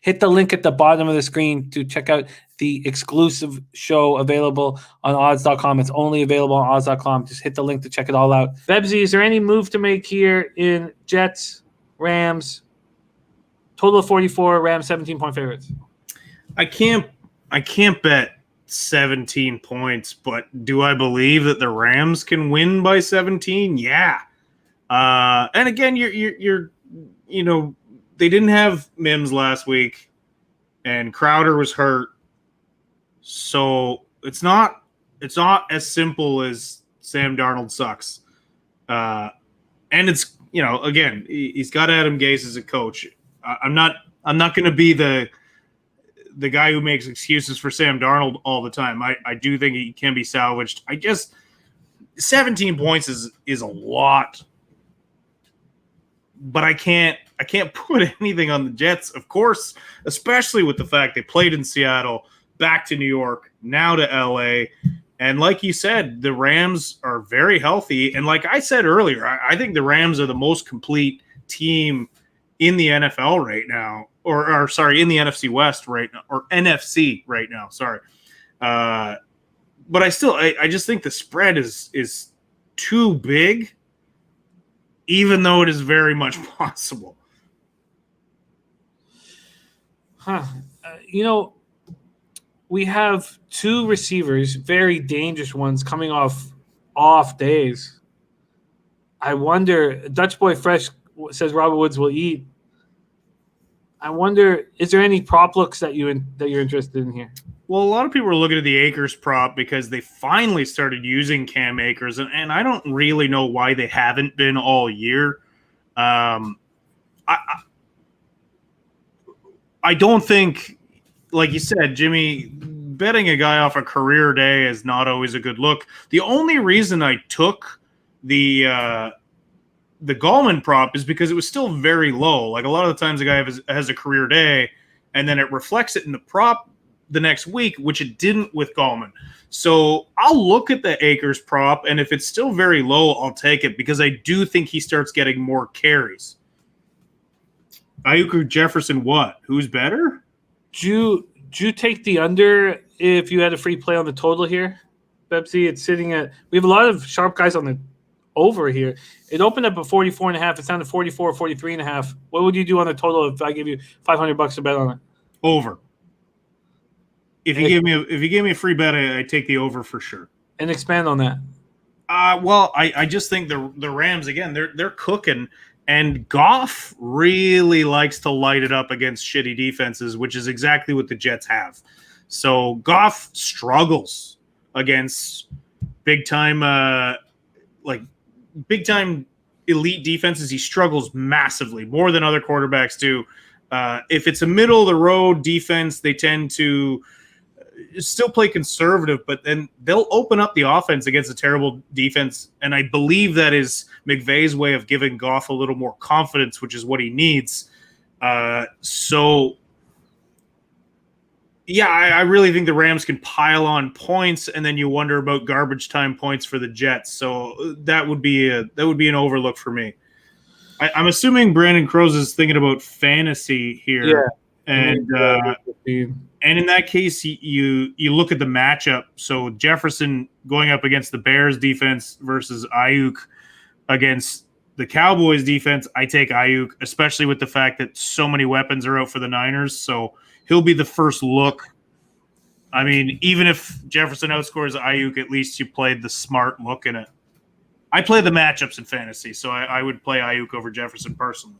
hit the link at the bottom of the screen to check out the exclusive show available on odds.com. It's only available on odds.com. Just hit the link to check it all out. Bebsy, is there any move to make here in Jets, Rams? Total of 44, Rams 17-point favorites. I can't bet 17 points, but do I believe that the Rams can win by 17? Yeah. And again, you're they didn't have Mims last week, and Crowder was hurt, so it's not as simple as Sam Darnold sucks. And it's again, he's got Adam Gase as a coach. I'm not going to be the guy who makes excuses for Sam Darnold all the time. I do think he can be salvaged. 17 points is a lot, but I can't put anything on the Jets, of course, especially with the fact they played in Seattle, back to New York, now to LA. And like you said, the Rams are very healthy. And like I said earlier, I think the Rams are the most complete team in the NFL right now, or sorry, in the NFC West right now, or NFC right now, sorry. But I just think the spread is too big, even though it is very much possible. We have two receivers, very dangerous ones, coming off days. I wonder, Dutch Boy Fresh says Robert Woods will eat. I wonder, is there any prop looks that you're interested in here? Well, a lot of people are looking at the Akers prop because they finally started using Cam Akers, and I don't really know why they haven't been all year. I don't think, like you said, Jimmy, betting a guy off a career day is not always a good look. The only reason I took the Gallman prop is because it was still very low. Like a lot of the times the guy has a career day, and then it reflects it in the prop the next week, which it didn't with Gallman. So I'll look at the Akers prop, and if it's still very low, I'll take it because I do think he starts getting more carries. Ayuk or Jefferson, what? Who's better? Do you take the under if you had a free play on the total here, Bebsy? It's sitting at – we have a lot of sharp guys on the over here. It opened up at 44.5. It's down to 44, 43.5. What would you do on the total if I give you $500 to bet on it? Over. If you gave me a free bet, I take the over for sure. And expand on that. Well, I just think the Rams, again, they're cooking, and Goff really likes to light it up against shitty defenses, which is exactly what the Jets have. So Goff struggles against big time elite defenses. He struggles massively, more than other quarterbacks do. If it's a middle of the road defense, they tend to still play conservative, but then they'll open up the offense against a terrible defense. And I believe that is McVay's way of giving Goff a little more confidence, which is what he needs. So yeah, I really think the Rams can pile on points, and then you wonder about garbage time points for the Jets. So that would be an overlook for me. I'm assuming Brandon Crows is thinking about fantasy here. Yeah. And in that case, you look at the matchup. So Jefferson going up against the Bears defense versus Ayuk against the Cowboys defense. I take Ayuk, especially with the fact that so many weapons are out for the Niners. So he'll be the first look. I mean, even if Jefferson outscores Ayuk, at least you played the smart look in it. I play the matchups in fantasy, so I would play Ayuk over Jefferson personally.